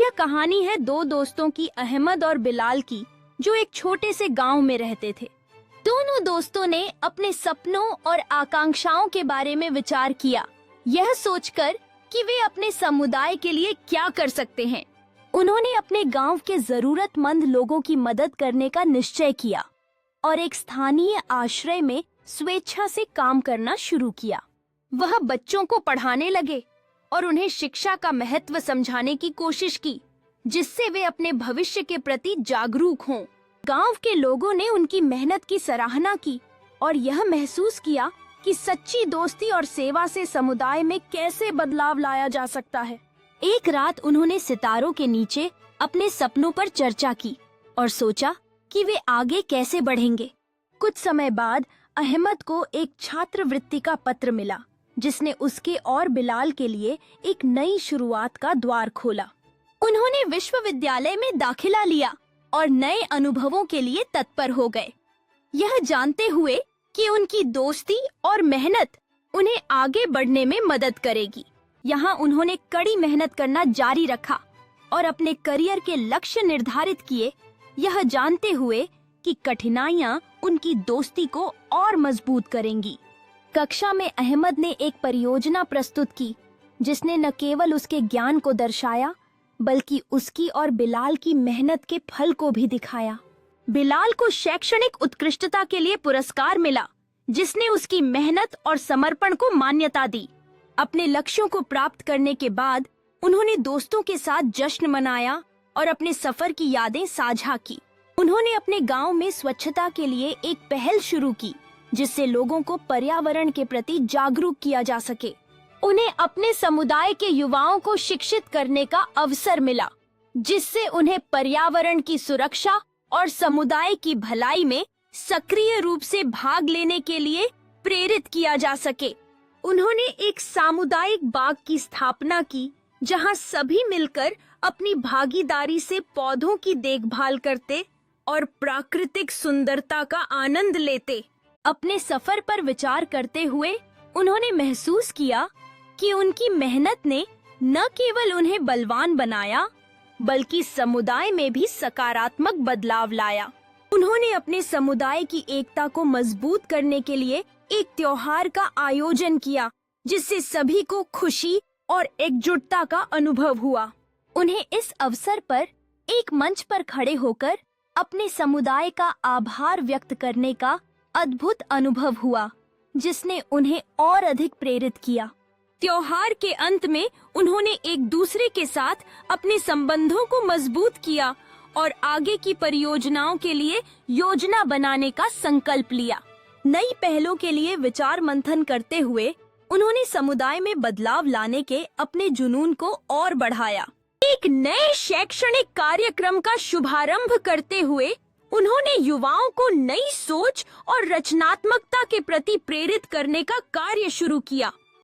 यह कहानी है दो दोस्तों की, अहमद और बिलाल की, जो एक छोटे से गांव में रहते थे। दोनों दोस्तों ने अपने सपनों और आकांक्षाओं के बारे में विचार किया, यह सोचकर कि वे अपने समुदाय के लिए क्या कर सकते हैं। उन्होंने अपने गांव के जरूरतमंद लोगों की मदद करने का निश्चय किया और एक स्थानीय आश्रय में स्वेच्छा से काम करना शुरू किया। वह बच्चों को पढ़ाने लगे और उन्हें शिक्षा का महत्व समझाने की कोशिश की, जिससे वे अपने भविष्य के प्रति जागरूक हों। गांव के लोगों ने उनकी मेहनत की सराहना की और यह महसूस किया कि सच्ची दोस्ती और सेवा से समुदाय में कैसे बदलाव लाया जा सकता है। एक रात उन्होंने सितारों के नीचे अपने सपनों पर चर्चा की और सोचा कि वे आगे कैसे बढ़ेंगे। कुछ समय बाद अहमद को एक छात्रवृत्ति का पत्र मिला, जिसने उसके और बिलाल के लिए एक नई शुरुआत का द्वार खोला। उन्होंने विश्वविद्यालय में दाखिला लिया और नए अनुभवों के लिए तत्पर हो गए, यह जानते हुए कि उनकी दोस्ती और मेहनत उन्हें आगे बढ़ने में मदद करेगी। यहाँ उन्होंने कड़ी मेहनत करना जारी रखा और अपने करियर के लक्ष्य निर्धारित किए, यह जानते हुए कि कठिनाइयाँ उनकी दोस्ती को और मजबूत करेंगी। कक्षा में अहमद ने एक परियोजना प्रस्तुत की, जिसने न केवल उसके ज्ञान को दर्शाया, बल्कि उसकी और बिलाल की मेहनत के फल को भी दिखाया। बिलाल को शैक्षणिक उत्कृष्टता के लिए पुरस्कार मिला, जिसने उसकी मेहनत और समर्पण को मान्यता दी। अपने लक्ष्यों को प्राप्त करने के बाद उन्होंने दोस्तों के साथ जश्न मनाया और अपने सफर की यादें साझा की। उन्होंने अपने गांव में स्वच्छता के लिए एक पहल शुरू की, जिससे लोगों को पर्यावरण के प्रति जागरूक किया जा सके। उन्हें अपने समुदाय के युवाओं को शिक्षित करने का अवसर मिला, जिससे उन्हें पर्यावरण की सुरक्षा और समुदाय की भलाई में सक्रिय रूप से भाग लेने के लिए प्रेरित किया जा सके। उन्होंने एक सामुदायिक बाग की स्थापना की, जहां सभी मिलकर अपनी भागीदारी से पौधों की देखभाल करते और प्राकृतिक सुंदरता का आनंद लेते। अपने सफर पर विचार करते हुए उन्होंने महसूस किया कि उनकी मेहनत ने न केवल उन्हें बलवान बनाया, बल्कि समुदाय में भी सकारात्मक बदलाव लाया। उन्होंने अपने समुदाय की एकता को मजबूत करने के लिए एक त्योहार का आयोजन किया, जिससे सभी को खुशी और एकजुटता का अनुभव हुआ। उन्हें इस अवसर पर एक मंच पर खड़े होकर अपने समुदाय का आभार व्यक्त करने का अद्भुत अनुभव हुआ, जिसने उन्हें और अधिक प्रेरित किया। त्योहार के अंत में उन्होंने एक दूसरे के साथ अपने संबंधों को मजबूत किया और आगे की परियोजनाओं के लिए योजना बनाने का संकल्प लिया। नई पहलों के लिए विचार मंथन करते हुए उन्होंने समुदाय में बदलाव लाने के अपने जुनून को और बढ़ाया। एक नए शैक्षणिक कार्यक्रम का शुभारंभ करते हुए उन्होंने युवाओं को नई सोच और रचनात्मकता के प्रति प्रेरित करने का कार्य शुरू किया।